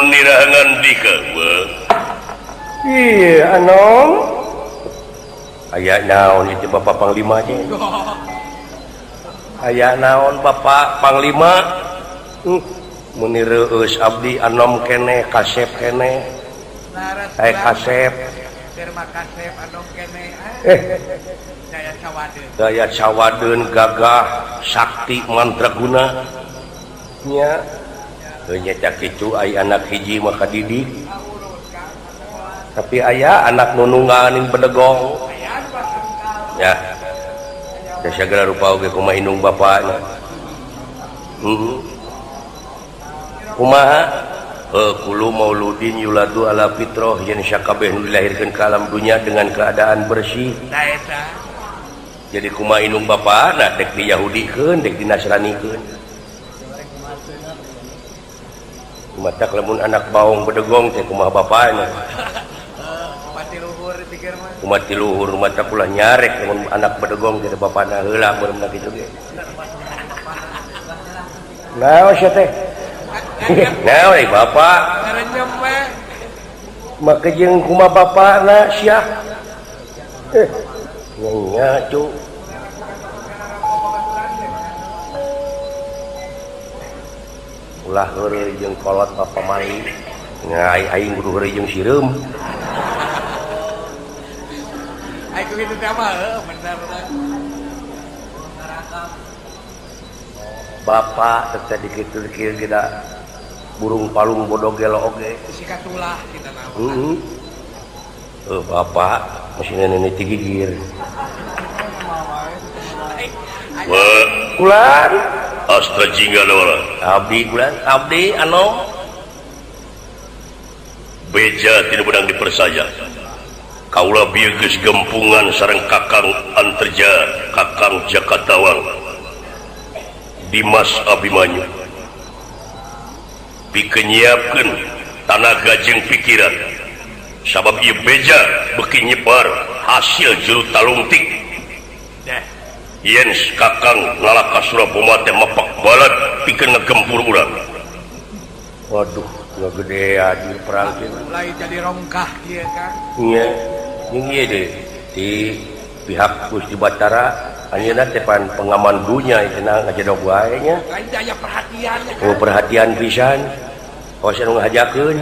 nirangan dika iya anom aya naon itu Bapak Panglima nya aya naon Bapak Panglima mun reueus abdi anom keneh kasep keneh kasep terima kasep anom keneh daya cawadeun gagah sakti mantraguna nya nya kitu aya anak hiji maka didik tapi aya anak nununganin bedegong ya segala rupa oge kumaha indung bapakna kumaha kulu mauludin yuladu ala fitrah yen sakabeh nu dilahirkeun ka alam dunya dengan keadaan bersih jadi kumaha indung bapakna dek di Yahudikeun dek di Nasranikeun matak lamun anak baong bedegong teh kumaha bapakna umat tiluhur mata kula nyarek lamun anak bedegong teh bapana heula mun kitu ge naon sia teh naon bapak ngarenyem we make jeung kumaha bapana sia nya cu ulah heureuy jeung kolot Bapak Mali ngai aing kudu heureuy jeung sireum aing kitu teh mah bener Bapak teh dikitu kieu geda burung palung bodoh gelo oge sikatulah kita nama Bapak mesin ini tigigir ulan astaga orang abdi bulan abdi anu beja tidak bedang dipersaya kaula bieu geus gempungan sareng Kakang Anterja Kakang Jakatawang Dimas Abimanyu pikeun nyiapkeun tanaga jeung pikiran sabab ieu beja beuki nyebar hasil juru talungtik yen Kakang ngalaka Suraboma teh mapak balad pikeun ngagempur urang waduh ngagedean di perang kieu mulai jadi rongkah kieu kan nya jeung ieu deui di pihak Gusti Batara anjeunna teh pan pengaman dunya cenah ngajedog wae nya lain daya perhatiannya oh perhatian pisan tos anu ngahajakeun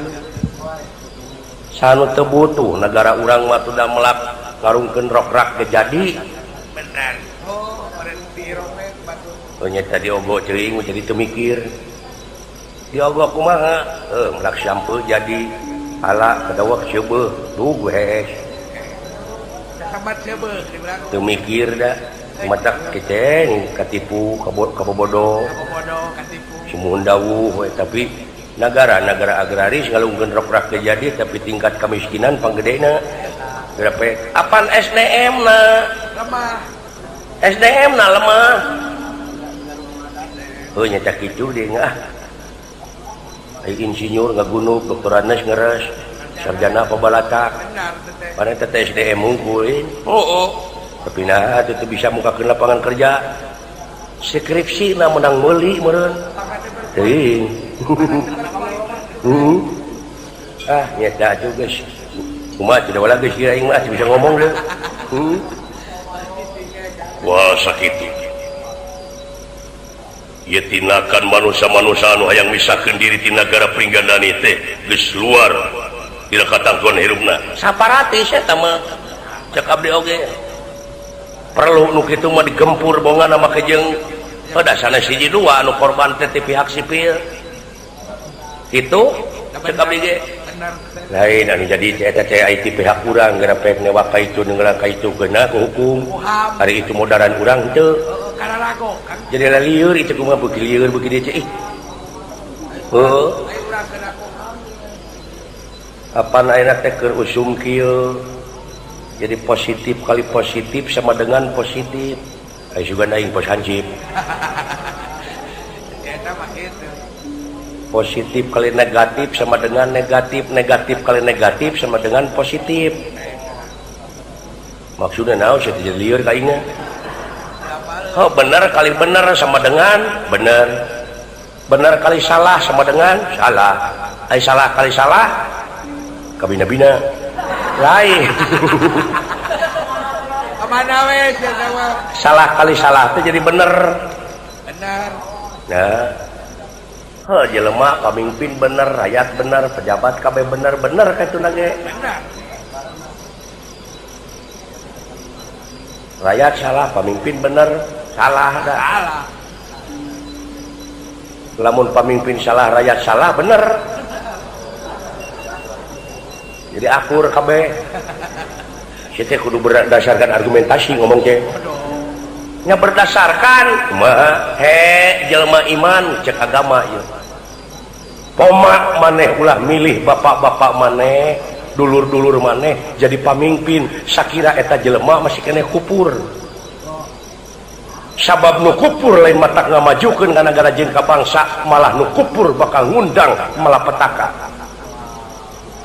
sanu teu butuh negara urang mah teu da melak ngarungkeun rok-rak ge jadi bener berhenti romek batu nya tadi ogo ceuing jadi teu mikir di ogo kumaha melak sampeun jadi ala kadawak seubeuh duh geus sambat seubeuh dibilang teu mikir da matak kiteng katipu kabobodo katipu sumuhun dawuh we tapi negara agraris ngalungkeun rok-rak teh jadi tapi tingkat kemiskinan panggedena berapa apan SDM na lemah SDM na lemah nya kitu deui ngah ai insinyur ngagunuk doktor Anes ngeres sarjana pabalatak benar teh pana teh SDM unggul tapi nah itu bisa mukakeun lapangan kerja skripsi na menang meuli meureun teuing nyata atuh geus kumaha tidak wala geus ieu aing mah bisa ngomong deui wah sakitu ieu tinakan manusia-manusia anu hayang misahkeun diri ti nagara Pringgandani teh geus luar tidak katangkuan hirupna saparatis eta mah cek abdi oge perlu nu kitu mah digempur bongan make jeung da sanes hiji dua anu korban teh ti pihak sipil kitu cek abdi ge lain anu jadi eta teh aya ti pihak urang gara pek newak ka itu ngeula ka itu keuna ku hukum hari itu modaran urang teu karena rago kan jadi lieur itu kumaha beuki lieur beuki dieu ih heuh ayo urang kena apan ayeuna teh keur usum kieu jadi positif kali positif sama dengan positif aya juga aing pos hansip eta mah kitu positif kali negatif sama dengan negatif negatif kali negatif sama dengan positif maksudnya naon sih jadi lieur ka aingna oh benar kali benar sama dengan benar benar kali salah sama dengan salah. Salah kali salah kabina-bina lain. Kemana wes ya sama? Salah kali salah itu jadi bener. Benar. Nah, jelema pamimpin bener, rakyat bener, pejabat KB bener kaitu nage. Benar. Rakyat salah, pamimpin bener, salah dah. Salah. Lamun pamimpin salah, rakyat salah, bener. Jadi akur KB. Kita kudu berdasarkan argumentasi ngomong teh. Nya berdasarkan mah jelema iman cek agama ieu. Poma maneh ulah milih bapak-bapak maneh, dulur-dulur maneh jadi pamimpin, sakira eta jelema masih kena kupur. Sabab nu kupur lain matak ngamajukeun ka nagara jeung ka bangsa, malah nu kupur bakal ngundang malapetaka.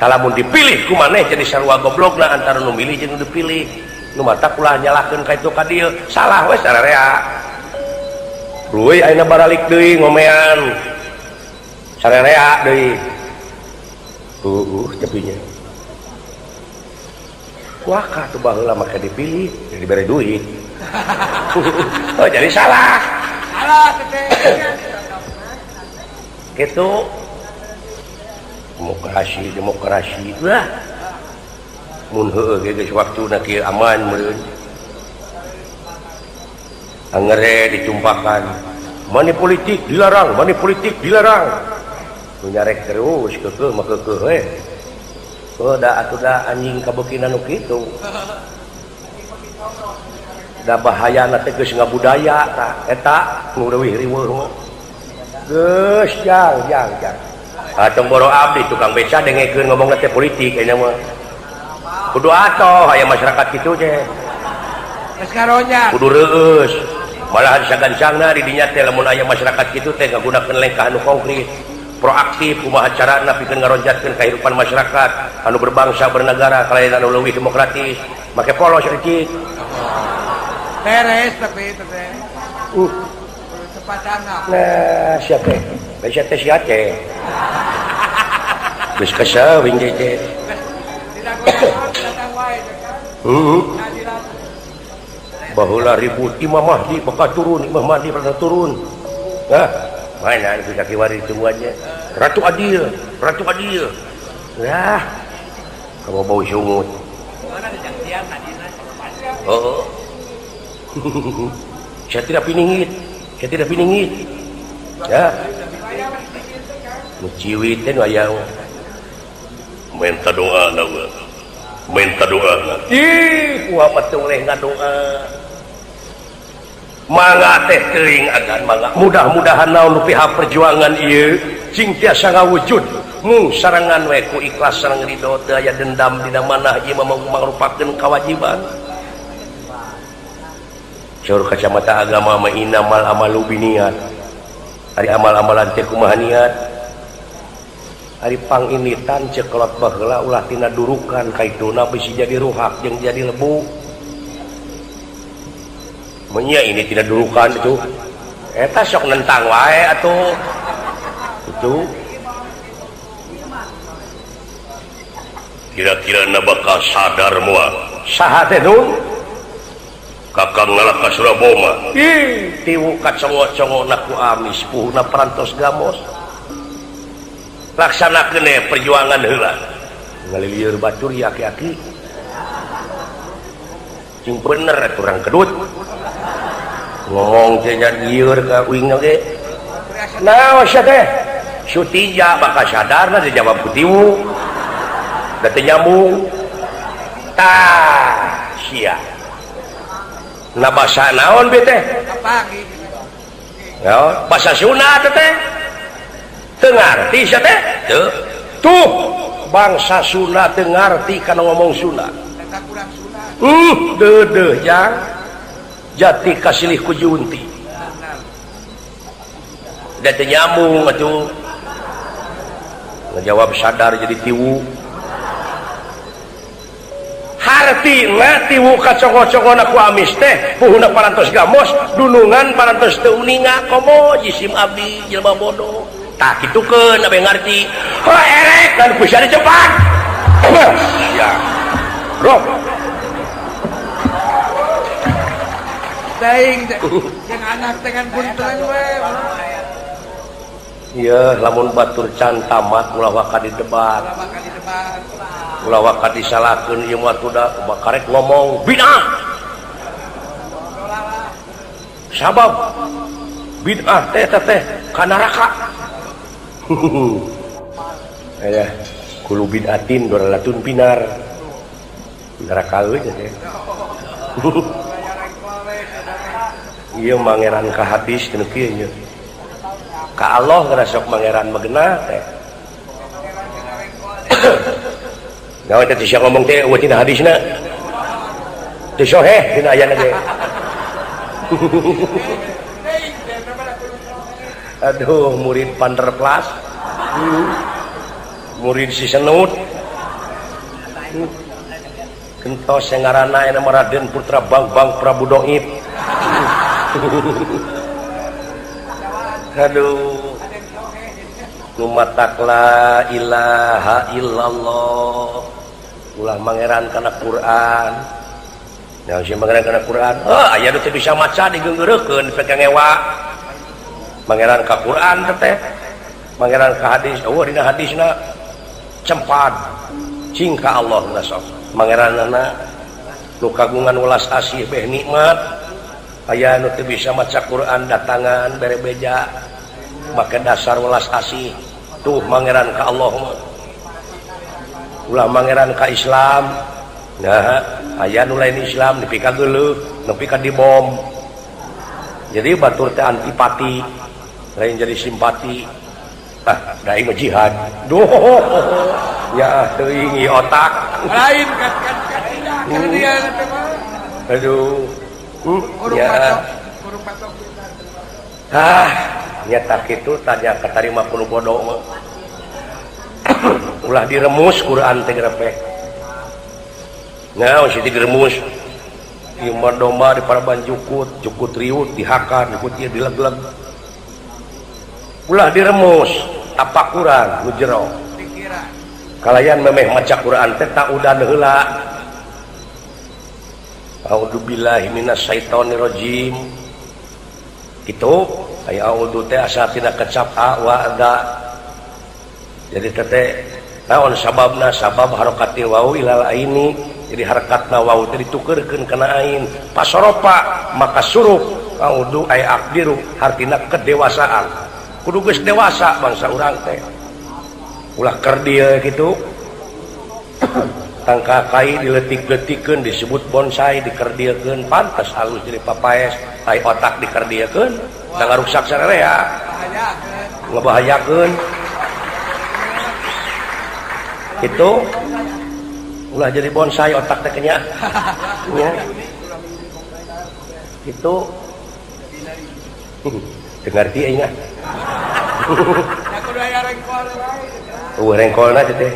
Talamun dipilih ku maneh jadi sarua goblokna antara nu milih jeung nu dipilih. Nu matak ulah nyalahkeun ka itu ka dieu, salah we sararea. Ruy ayeuna baralik deui ngomean. Sararea deui. Cepinya. Wah ka tuh baheula make dipilih, jadi bere duit. Oh jadi salah. Salah teteh. Gitu. Demokrasi. Lah. Mun heueuh geus waktuna kieu aman meureun. Angere dicumpakan. Mani politik dilarang. Nu nyarek terus keukeuh mah keukeuh we. Da atuh da anjing kabeukinan nu kitu. Da bahayana teh geus ngabudaya tah eta nu leuwih riweuh. Geus jang. Atong boro abdi tukang beca dengekeun ngomongna teh politik aya mah. Kudu atoh aya masyarakat kitu teh. Geus karonya. Kudu reueus. Malahan sagancangna di dinya teh lamun aya masyarakat kitu teh ngagunakeun lengkah anu konkret, proaktif kumaha carana pikeun ngaronjatkeun kahirupan masyarakat anu berbangsa bernegara kalayan anu leuwih demokratis, make polos ricik. Beres tapi itu teh. Cepatana. Nah, siapa? Bisa teh sia teh. Geus kaseuing teh. Tidak guna datang wae kan. Baheula ribut Imam Mahdi bakal turun, Imam Mahdi bakal turun. Nah, mana itu kaki wari semuanya. Ratu Adil. Nah, kamu bau sungut. Mana ada janjian tadina. Oh. Saya tidak piningit. Ya. Muciwit teh aya. Minta doa. Ih, kumaha betul leh ngadoa. Mangga teh teuing agan mangga. Mudah-mudahan naon pihak perjuangan ieu cing tiasa ngawujud. Mung sarangan we ku ikhlas sareng ridho teu aya dendam dina manah ieu mangrupakeun kewajiban. Saur kacamata agama mah innamal amalu biniat. Ari amal-amalan teh kumaha niat? Ari panginitan cekelot baheula ulah tina durukan kaituna bisi jadi ruhak jeung jadi lebu. Menya ini tidak durukan itu. Eta sok nentang wae atuh. Itu. Kira-kira bakal sadar moal. Saha teh nun? Kakang ngalah ka Suraboma. Ih, tiwu ka congo-congona ku amis puhuna parantos gamos. Laksanakeun perjuangan heula. Ngalilieur batur ya aki-aki. Cing bener atuh urang kedut. Ngomong teh nya lieur ka uing ge. Naon sia teh? Sutija bakal sadarna dijawab ku tiwu. Da teu nyambung. Tah, sia. Na basa naon be teh? Kapagi. Ya, basa Sunda teh. Teu ngarti sia teh? Teu. Tuh, bangsa Sunda teu ngarti kana ngomong Sunda. Eta kurang sunat. Deudeuh jang. Jati kasilih ku Junti. Da teu nyambung atuh. Ngajawab sadar jadi tiwu. arti wuka coko-cokona ku amis teh puhuna parantos gamos dunungan parantos teu uninga komo jisim abdi jelema bodoh tak kitukeun abe ngarti erek kan bisa dicepat ya bro Daing jeung anak dengan buntelan we. iya lamun batur can tamat ulah waka di debat ulah waka disalahkeun ieu mah tuh da karek ngomong bid'ah sabab bid'ah teh ka neraka aya kulu bid'atin dolalatun pinar neraka euy teh iya mangeran ka hadis teu kieu nya ka Allah geura sok mangeran magena teh naon teh sia ngomong teh eueuh tina hadisna teu soheh dina ayana ge aduh murid Panderplas murid si Senut kentos yang ngaranna aya nama Raden Putra Bang Prabu Doib aduh numatak la ilaha illallah ulah mangeran kana Quran yang si mangeran kana Quran aya nu teu bisa maca digeunggeureukeun peke ngewa mangeran ka Quran teh mangeran ka hadis dina hadisna cempad cing ka Allah na sok mangeranna nu kagungan welas asih beh nikmat aya nu teu bisa maca Quran datangan bere beja make dasar welas asih tuh mangeran ka Allah ulah mangeran ka Islam nah aya nu lain Islam nepi ka geuleuh nepi ka dibom jadi batur teh antipati lain jadi simpati da ieu jihad duh ya teuing ieu otak Lain kan dia teh mah. aduh Urung ya patok. nyata kitu tanya katarima kuno bodoh mah ulah diremus Quran teh grepeh nah sih diremus ieu mah domba di paraban jukut riut dihakan jukut ieu dilegleg ulah diremus tapakuran nu jero Pikiran. kalayan memeh maca Quran teh tak udan heula a'udzubillahi minasyaitonirrajim kitu aya a'udzu teh asa tina kecap a wa da jadi teh naon sababna sabab harakatil wawu ilal aini jadi harakatna wawu teh ditukeurkeun kana ain pasoropa maka surup a'udzu ay aqdiru artina kedewasaan kudu geus dewasa bangsa urang teh ulah keur dieu kitu tangka kai diletik-letikeun disebut bonsai dikerdiekeun pantes halus jadi papaes tai otak dikerdiekeun da ngarusak sararea ngebahayakeun itu ulah jadi bonsai otak teh nya nya itu dengarti aing ah Aku aya rengkol lain. rengkolna teh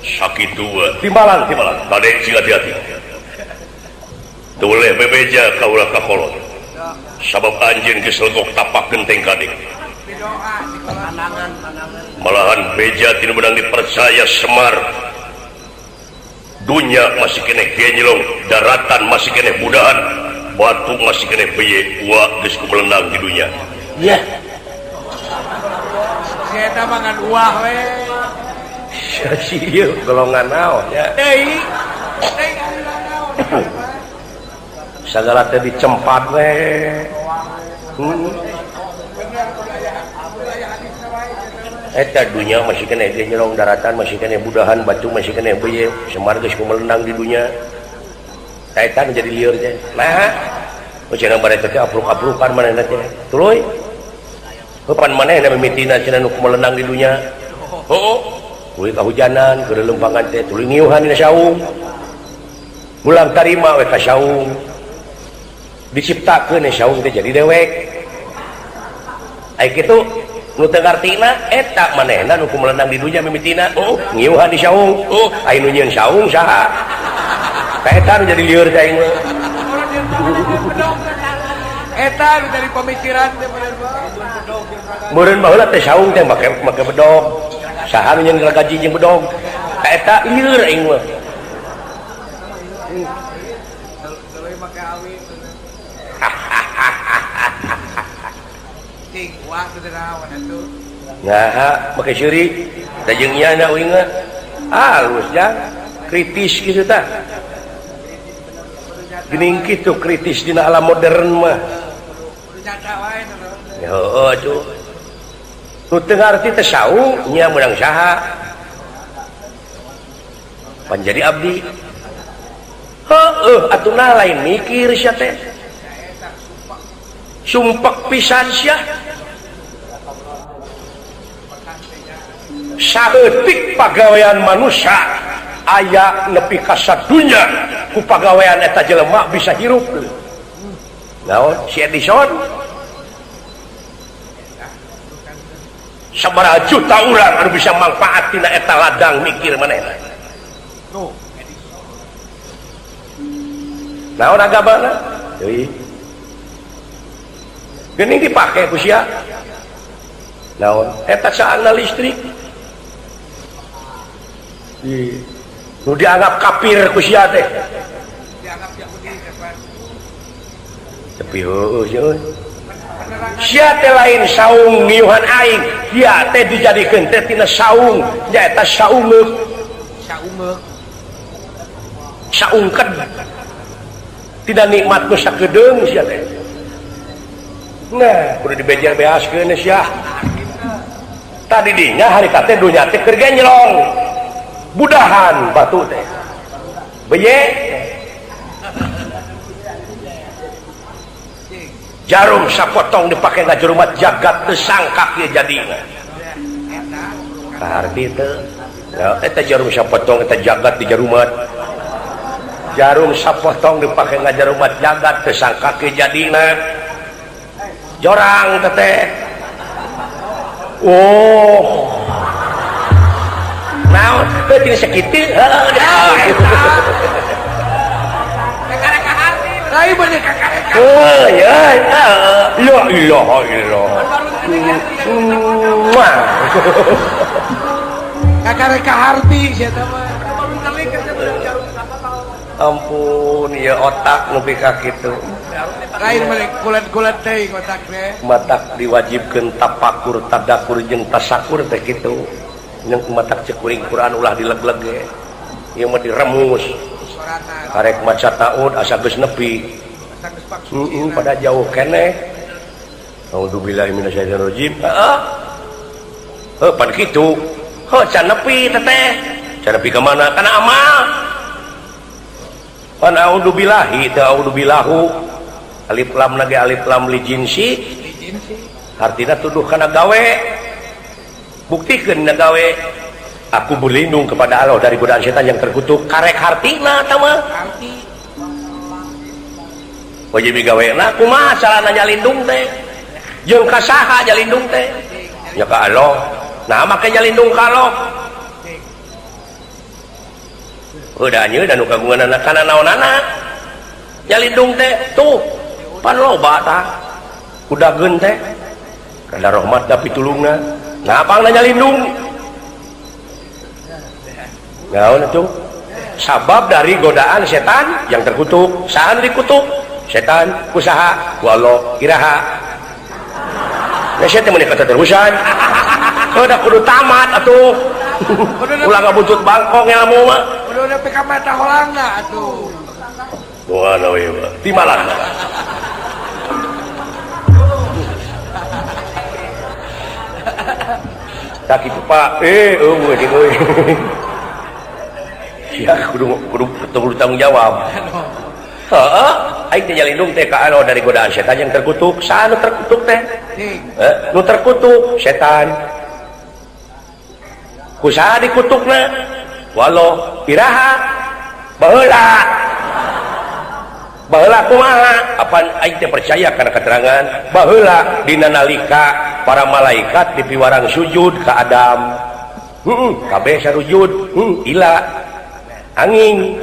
sakitu timbalan bade cing hati-hati teu bebeja kaulah ka kolot sabab anjeun geus legok tapak genteng kadek Doa di pandangan. malahan beja tinu menang dipercaya Semar dunya masih kene genjelong daratan masih kene budahan batu masih kene beye wa geus kumelenang di dunya ya Kita mangan uah we. sia golongan naon ya Deui. sagala teh dicempat we eta dunya masih kena genjelong daratan masih kena budahan batu masih kena beye Semar geus kumelenang di dunya eta jadi lieur teh nah cenah bare teh abruk-abrukan manehna teh tuluy kapan manehna mimitina cenah nu kumelenang di dunya heuh tuluy kahujanan keur lempangan teh tuluy ngiuhan dina saung mulang tarima we ka saung diciptakeun saung teh jadi dewek ai kitu nu teu ngartina eta manehna nu kumelenang di dunya mimitina ngiuhan di saung aya nu nyieun saung saha ka eta nu jadi lieur teh aing mah eta nu dari pemikiran teh meureun baheula teh saung teh make bedog saha nu nyieun gaji jeung bedog ka eta lieur aing mah Dewey make awit. Cing, wah teu naon atuh. nah make seuri da jeung nya na uing halus jang kritis kitu tah geuning kitu kritis dina alam modern mah Kudu nyata wae teh. heuh tuh nu teu ngarti teh saung nya meunang saha pan jadi abdi atuna lain mikir sia teh sumpek pisan sia saeutik pagawean manusia aya nepi ka sadunya ku pagawean eta jelema bisa hirup naon si Edison sabaraha juta urang anu bisa manfaat tina eta ladang mikir manehna Tuh, naon agamana euy geuning dipake ku sia naon eta saana listrik nu dianggap kafir ku sia teh dianggap Yahudi kapan. tapi heueuh euy sia teh lain saung niuhan aing dia teh dijadikeun teh tina saung nyaeta saungeuk saungkeun tidak nikmat nu sakedeung sia teh nah kudu dibejer-beaskeun sia tadi dinya harita teh dunya teh keur genjlong budahan batu teh beye jarum sapotong dipake ngajerumat jagat teu sangka kieu jadina arti teu eta jarum sapotong eta jagat di jarumat jarum sapotong dipake ngajerumat jagat teu sangka kieu jadina jorang teh oh naon teu tina sakitu Lain banyak kakak. ya la ilaha illallah Kakak harti sia teh mah. Baru kali kerja jarum kapal. ampun ya otak nepi ka kitu Lain balik kulat-kulat teh otak teh. matak diwajibkeun tapakur tadakur jeung tasakur teh kitu jeung matak cekuring Quran ulah dileg-leg ge ieu mah diremus Soratan. karek maca taud asa geus nepi Geus paksu. pada jauh keneh A'udzubillahi minasyaitonir rajim pan kitu can nepi teteh can nepi ka mana kana amal pan a'udzubillahi teu a'udzubillahu alif lam nage alif lam li jinsi Izin sih. artina tuduh kana gawe buktikeun na gawe aku berlindung kepada Allah dari godaan setan yang terkutuk karek hartina eta mah Harti. wajib gaweana kumaha carana nyalindung teh jeung ka saha nyalindung teh nya ka Allah nah make nyalindung ka Allah udah nyeun dan kagunganna kana naonana nyalindung teh tuh pan loba tah kudageun teh kada rahmat da pitulungna nah apangna nyalindung naon atuh sabab dari godaan setan yang terkutuk saha dikutuk setan kusaha wallo iraha nah saya teh menikah terusan udah kudu tamat atuh ulah ngabutut bangkong ilmu mah Udah nepi ka mata holangna atuh. wah we ti malah tak itu Pak eueuh jeung euy sia kudu tanggung jawab heeh aing teh nyalindung teh ka Allah dari godaan setan yang terkutuk saha nu terkutuk teh Cing. nu terkutuk setan kusaha dikutukna walau iraha baheula baheula kumaha apa aing teh percaya kana keterangan baheula dina nalika para malaikat dipiwarang sujud ka Adam kabeh sarujud ila angin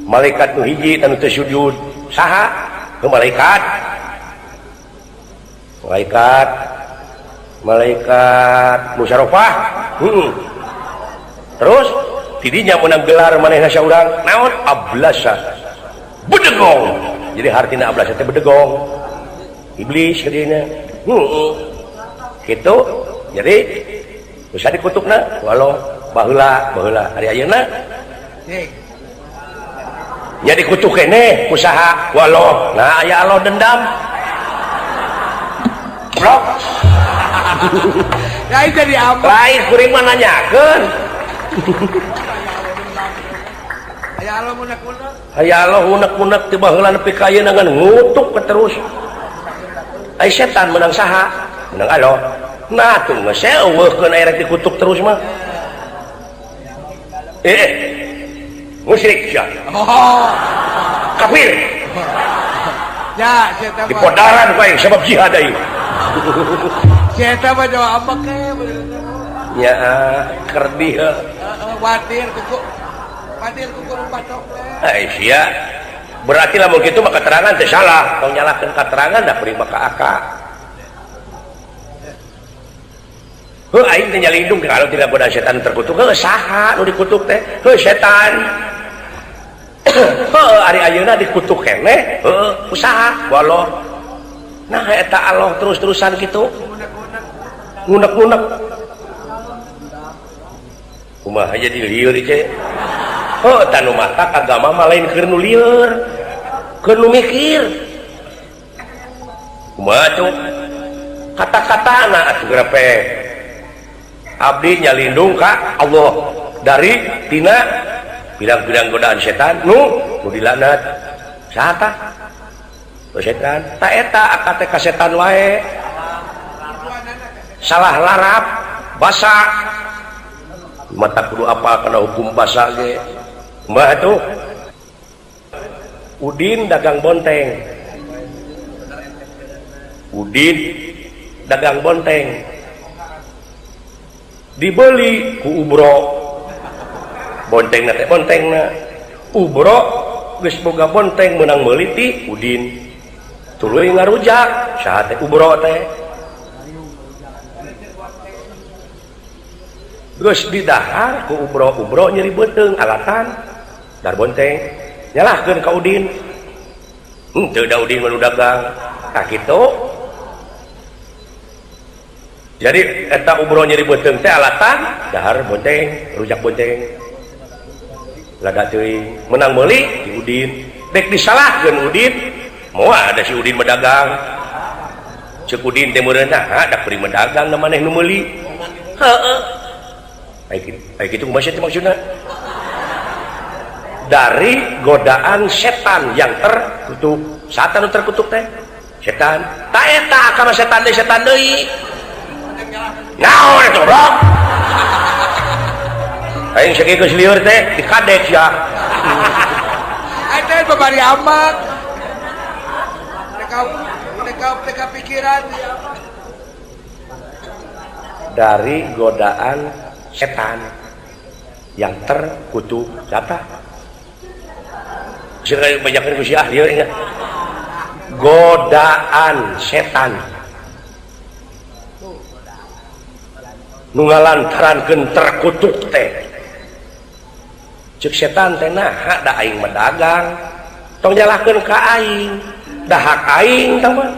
malaikat nu hiji anu teu sujud saha ke malaikat musyarafah terus tidinya menang gelar manehna saurang naon ablasa bedegong jadi hartina ablasa teh bedegong iblis kadina gitu jadi bisa dikutukna walau baheula hari ayeuna nya dikutuk keneh usaha walau nah aya Allah dendam blok lain jadi apa lain kuring mah nanyakeun aya Allah munak-munak aya Allah unek-unek ti baheula nepi ka ayeuna ngan ngutuk terus ai setan menang saha menang Allah nah tuh geus eueuhkeun aya rek dikutuk terus mah musyrik sia kafir ya saya di podaran bae sebab jihad deui saya mah jawab apa ke nya keur dieu watir kuku batok sia berarti lamun kitu mah keterangan teh salah tong nyalahkeun keterangan da prima ka aka aing teh nyalindung kalau tidak godaan setan terkutuk saha nu dikutuk teh setan ari ayeuna dikutuk keneh usaha walau nah eta Allah terus-terusan gitu ngunek-ngunek kumaha jadi lieur ieu tanu mata agama mah lain keur nu lieur keur nu mikir kumaha tuh kata-katana atuh grepe abdi nyalindung ka Allah dari tina bilang-bilang godaan setan nu dilaknat saha tah setan ta eta akate ka setan wae salah larap basa mata kudu apa kana hukum basa ge kumaha tuh Udin dagang bonteng dibeli ku Ubro bontengna teh bontengna Ubro geus boga bonteng meunang meuli ti Udin tuluy ngarujak saha teh Ubro teh geus didahar ku Ubro nyeri beuteung alatan dar bonteng nyalahkeun ka Udin teu da Udin mah dagang tah kitu jadi eta Ubro nyeri beuteung teh alatan dahar bonteng rujak bonteng lada teuing menang meuli ti Udin dek disalahkeun Udin moal ada si Udin medagang ceuk Udin teh meureun nah da kuring medagang na maneh nu meuli heueuh aya kitu kumaha teh maksudna dari godaan setan yang terkutuk saat anu terkutuk teh setan ta eta kana setan deui naon eta bro aing sakit geus lieur teh dikadek ya eta babari amat teka pikiran dari godaan setan yang terkutuk siapa sing banyakeun ku si ahli ingat godaan setan nu ngalantarankeun terkutuk teh ceuk setan teh naha da aing medagang tong nyalahkeun ka aing da hak aing tah mah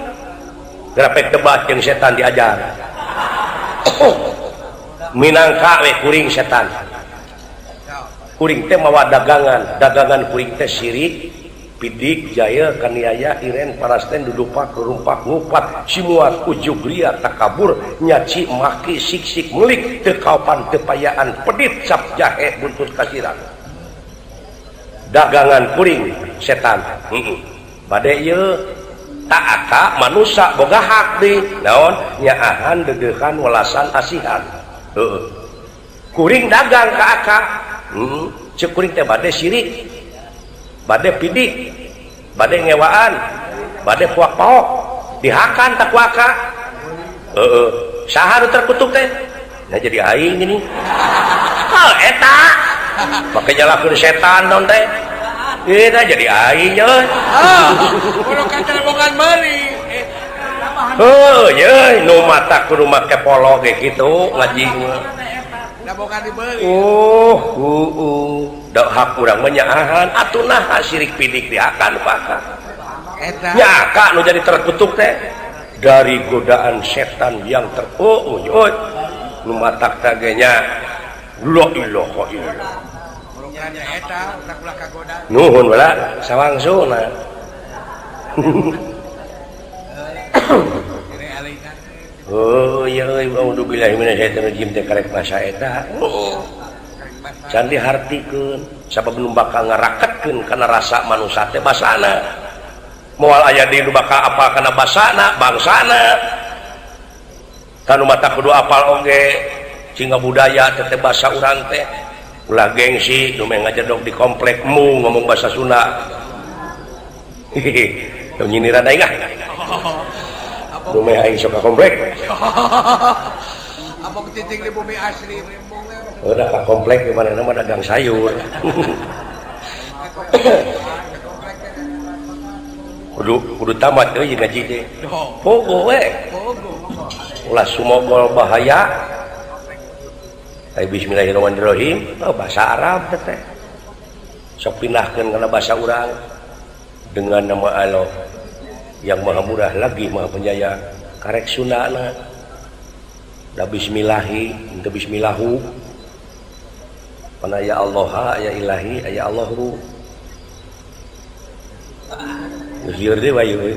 grapek debat jeung setan diajar minangka we kuring setan kuring teh mawa dagangan kuring teh sirik pidik jaya kaniaya iren parasten dudupak rumpak ngupat simuat ujug ria takabur nyaci maki siksik melik teu kaopan teu payaan pedit cap jahe buntut kasiran dagangan kuring setan bade ieu taaka manusia boga hak di naon nyaahan degeuhan welasan asihan kuring dagang ka aka ceuk kuring teh bade sirik bade pidik bade ngewaan bade puak paok dihakan tak waka saha nu terkutuk teh nah jadi aing gini eta make nyalakeun setan non teh eta jadi aing euy kudu kacelebongan meuli ye nu mata kudu make polo ge kitu ngaji da boga dibeuli dak hak urang menyaahan atuh nah sirik pidik diakan paka eta nyaka nu jadi terkutuk teh dari godaan setan yang nu matak tagenya la ilaha illallah mulanya eta utak ulah kagoda nuhun bala sawangsuna ini alingan ya auzubillahi minasyaitonir rajim teh karek masa eta can dihartikeun sabab nu bakal ngaraketkeun kana rasa manusa teh basana moal aya di nu bakal apal kana basana bangsana kanu mata kudu apal oge cingga budaya teh basa urang teh ulah gengsi nu meh ngajedog di komplekmu ngomong basa Sunda nu nyindiran aing ah nu meh aing sok ka komplek apa ketiting di bumi asli udah ka komplek di mana nama dagang sayur kudu tamat euy ngaji teh pogo we ulah sumogol bahaya bismillahirrahmanirrahim bahasa Arab teh sok pindahkeun kana bahasa urang dengan nama Allah yang maha murah lagi maha penyayang karek Sundana da bismillahi henteu bismillahu pana ya Allah ya ilahi ya Allahu zieur deui wae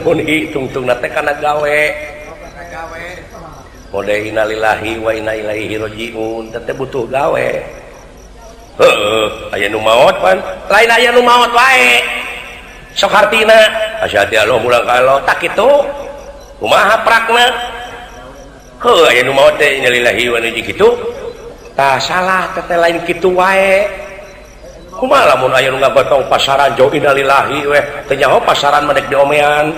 mun hitung-tungna teh kana gawe mode innalillahi wa inna ilaihi rajiun teh butuh gawe aya nu maot pan lain aya nu maot wae sok hartina asyhadu Allah mulang ka Allah tak kitu kumaha prakna aya nu maot teh innalillahi wa inna ilaihi kitu tah salah teh lain kitu wae kumaha lamun aya nu ngagotong pasaran jauh innalillahi we teh nyaho pasaran medek diomean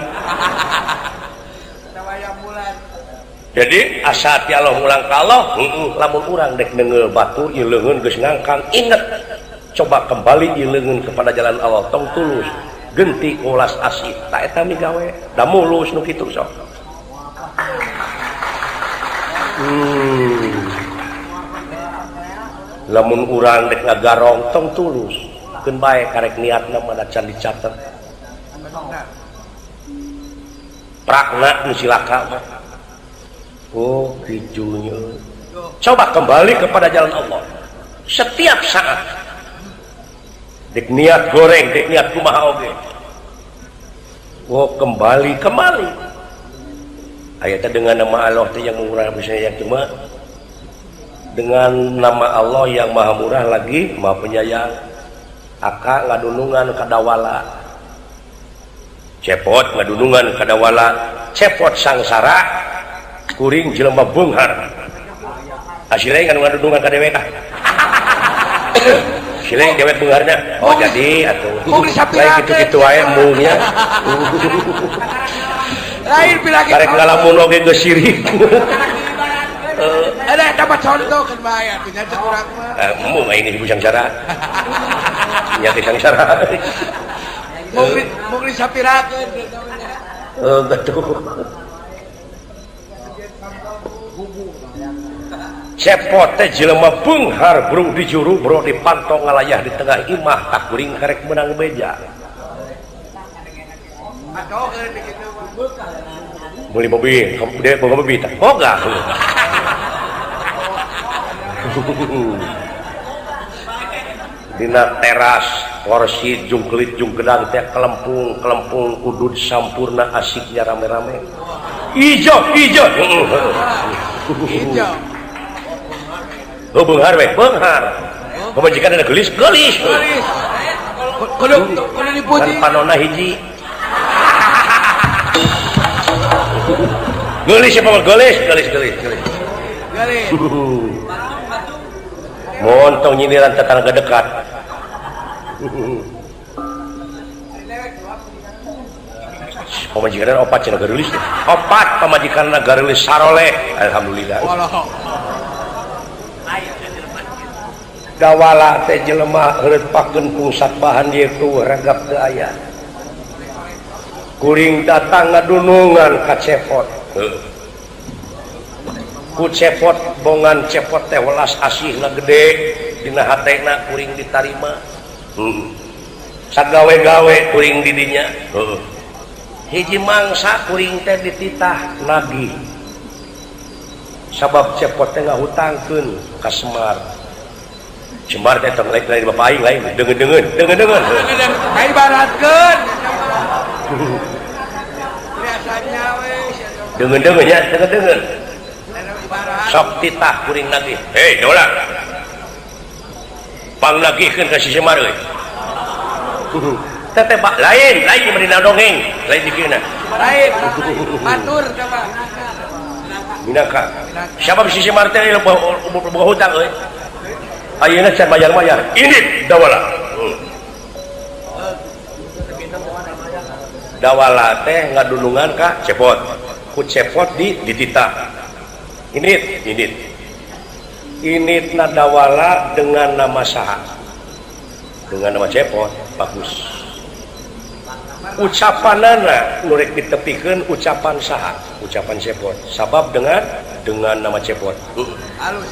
jadi asa ti Allah mulang ka Allah lamun urang dek neungeul batu ieu leungeun geus ngangkang inget coba kembali ieu leungeun kepada jalan Allah tong tulus genti ulas asih tak eta migawe da mulus nu kitu sok lamun urang dek ngagarong tong tulus keun bae karek niatna mah can dicatet prakna nu cilaka mah hijunya coba kembali kepada jalan Allah setiap saat dek niat goreng dek niat kumaha oge kembali ayatnya dengan nama Allah yang murah bisa yang cuma dengan nama Allah yang maha murah lagi maha penyayang aka ngadunungan kadawala cepot ngadunungan kadawala cepot sangsara kuring jelema beunghar asileng kan ngadunungan ka dewek ah sileng dewek beungharna jadi atuh lain kitu-kitu wae mungnya lain pilagi karek ngalamun oge geus sirik ada dapat contoh kan bae atuh nya urang mah mung aing ibu sangsara nya sangsara mung disapirakeun betul cepot teh jelema beunghar bro di juru bro dipantong ngalayah di tengah imah tak kuring karek menang beja beli mobil dia bawa mobil tak boga dina teras kursi jungklit jung gedang teh kelempung udud sampurna asiknya rame-rame ijo beunghar we beunghar pemajikan ada gelis kudu dipuji dan panona hiji gelis siapa gelis montong nyindiran tetangga dekat pamajikan opat cenah geulis opat pamajikan geulis saroleh alhamdulillah dawala teh jelema heureutpakeun pungsat bahan dieu tu ragap teu aya kuring datang ngadunungan ka cepot ku cepot bongan cepot teh welas asihna gede dina hatena kuring ditarima sagawe-gawe kuring di dinya hiji mangsa kuring teh dititah nagih sabab cepot teh ngahutangkeun ka Semar Semar teh tong lain bapak aing lain dengeun ai baratkeun biasanya we dengeun nya dengeun sok titah kuring nagih hei dola pang nagihkeun ka si Semar euy teh pak lain dina dongeng lain dikeuna lain matur coba minaka siapa si Semar teh boga hutang euy ayeuna can bayar ini dawala dawala teh ngadunungan ka cepot ku cepot dititah init na dawala dengan nama saha dengan nama cepot bagus ucapanana nurek ditepikeun ucapan saha ucapan cepot sabab dengan nama cepot halus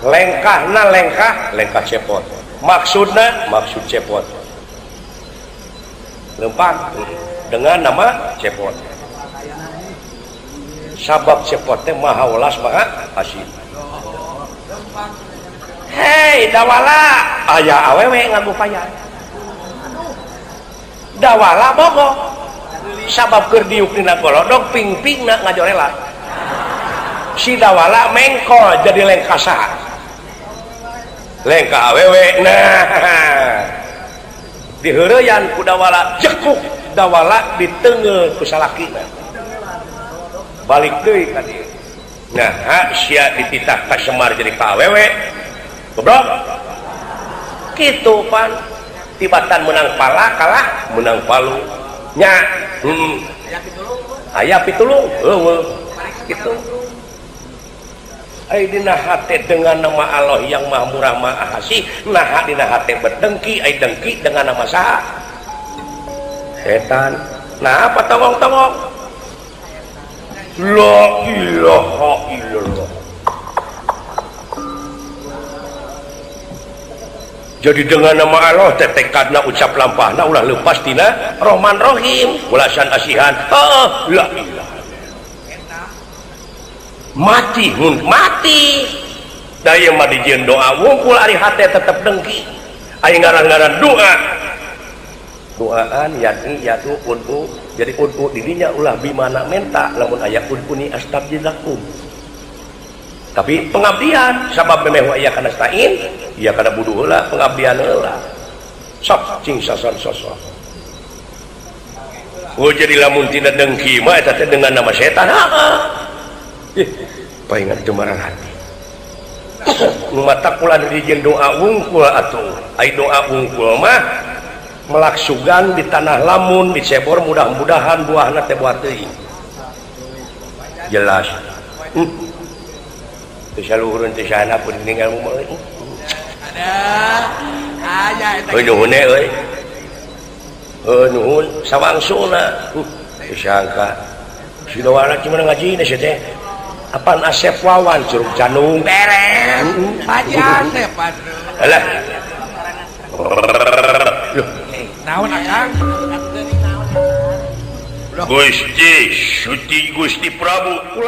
lengkah cepot maksudna maksud cepot lempang dengan nama cepot sabab cepot teh maha welas maha asih hei dawala aya awewe ngagupaya dawala bogo sabab keur diuk dina golodog ping-pingna ngajorelat si dawala mengkol jadi lengkah saha lengkah awewe nah diheureyan ku dawala jekuk dawala diteungel ku salakina balik deui ka dieu nah sia dititah ka Semar jadi ka awewe goblok kitu pan tibatan menang pala kalah menang palu nya aya pitulung heueuh kitu ai dina hate dengan nama Allah yang Maha Murah Maha Asih nah dina hate berdengki ai dengki dengan nama saha setan nah apa tongong-tongong la ilaha illallah jadi dengan nama Allah tetekadna ucap lampahna ulah lepas tina Rahman Rahim welasan asihan la ilaha mati daya mah dijieun doa wungkul ari hate tetep dengki aya ngaran-ngaran doaan yakni yatu untu jadi untu dirinya ulah bimana menta lamun aya unpuni astabjilakum tapi pengabdian sabab memeh aya kana stain iya kana budu heula pengabdian heula sok cing sosok jadi lamun tina dengki mah eta teh dengan nama setan paingan cemaran hati mata kula dijieun doa wungkul atuh ai doa wungkul mah melaksugan di tanah lamun di cebor mudah-mudahan buahna teh buah teuing jelas teu saluhureun teh sana pun ninggal mu euy ada aya eta nuhun euy nuhun sawangsuna disangka si dawala cuma ngaji na sia teh apaan Asep Wawan Curug Janung beres pajan teh padre alah naon akang Gusti Suci Gusti Prabu